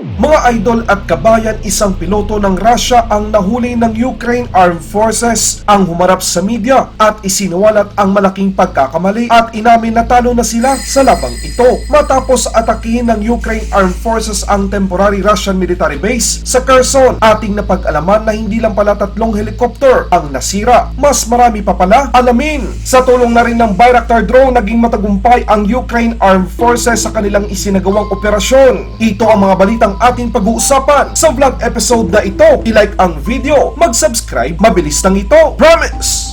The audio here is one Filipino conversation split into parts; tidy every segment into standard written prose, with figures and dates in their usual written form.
Mga idol at kabayan, isang piloto ng Russia ang nahuli ng Ukraine Armed Forces ang humarap sa media at isiniwalat ang malaking pagkakamali at inamin na talo na sila sa labang ito matapos atakihin ng Ukraine Armed Forces ang temporary Russian military base sa Kherson. Ating napag-alaman na hindi lang pala 3 helicopter ang nasira, mas marami pa pala. Alamin, sa tulong na rin ng Bayraktar drone, naging matagumpay ang Ukraine Armed Forces sa kanilang isinagawang operasyon. Ito ang mga balitang ating pag-uusapan sa vlog episode na ito. I-like ang video, mag-subscribe, mabilis lang ito, promise!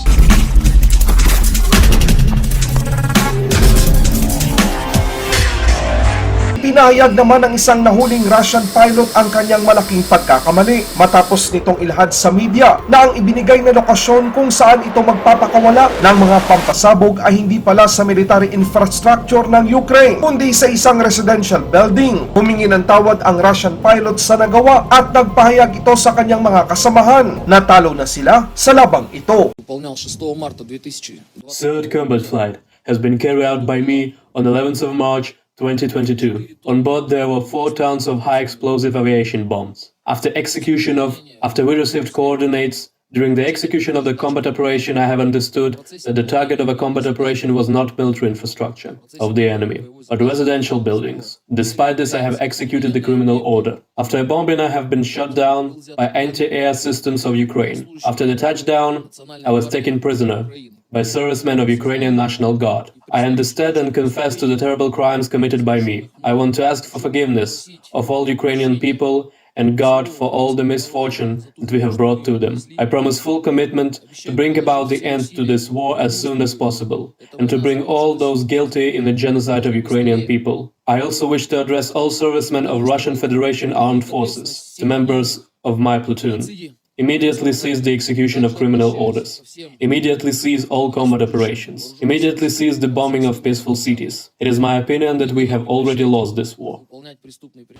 Pinahayag naman ng isang nahuling Russian pilot ang kanyang malaking pagkakamali matapos nitong ilahad sa media na ang ibinigay na lokasyon kung saan ito magpapakawala ng mga pampasabog ay hindi pala sa military infrastructure ng Ukraine kundi sa isang residential building. Humingi ng tawad ang Russian pilot sa nagawa at nagpahayag ito sa kanyang mga kasamahan na talo na sila sa labang ito. Third combat flight has been carried out by me on 11th of March 2022. On board there were 4 tons of high explosive aviation bombs. After we received coordinates, during the execution of the combat operation I have understood that the target of a combat operation was not military infrastructure of the enemy, but residential buildings. Despite this I have executed the criminal order. After a bombing I have been shot down by anti-air systems of Ukraine. After the touchdown I was taken prisoner by servicemen of Ukrainian National Guard. I understand and confess to the terrible crimes committed by me. I want to ask for forgiveness of all Ukrainian people and God for all the misfortune that we have brought to them. I promise full commitment to bring about the end to this war as soon as possible, and to bring all those guilty in the genocide of Ukrainian people. I also wish to address all servicemen of Russian Federation Armed Forces, the members of my platoon. Immediately cease the execution of criminal orders. Immediately cease all combat operations. Immediately cease the bombing of peaceful cities. It is my opinion that we have already lost this war.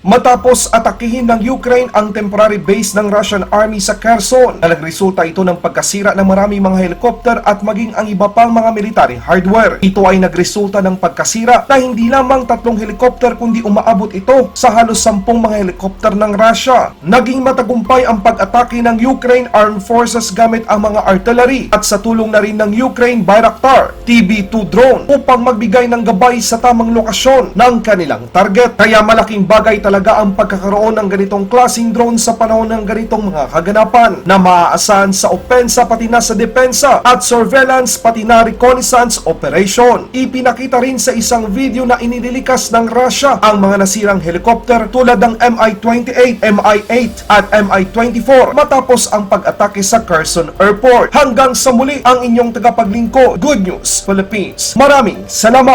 Matapos atakihin ng Ukraine ang temporary base ng Russian Army sa Kherson, na nagresulta ito ng pagkasira ng maraming mga helicopter at maging ang iba pang mga military hardware. Ito ay nagresulta ng pagkasira na hindi lamang 3 helicopter kundi umaabot ito sa halos 10 mga helicopter ng Russia. Naging matagumpay ang pag-atake ng Ukraine Armed Forces gamit ang mga artillery at sa tulong na rin ng Ukraine Bayraktar TB2 drone upang magbigay ng gabay sa tamang lokasyon ng kanilang target. Kaya malaking bagay talaga ang pagkakaroon ng ganitong klaseng drone sa panahon ng ganitong mga kaganapan na maaasahan sa opensa pati na sa depensa at surveillance pati na reconnaissance operation. Ipinakita rin sa isang video na inililikas ng Russia ang mga nasirang helicopter tulad ng Mi-28, Mi-8 at Mi-24 matapos ang pag-atake sa Kherson Airport. Hanggang sa muli, ang inyong tagapaglingkod. Good News Philippines. Maraming salamat!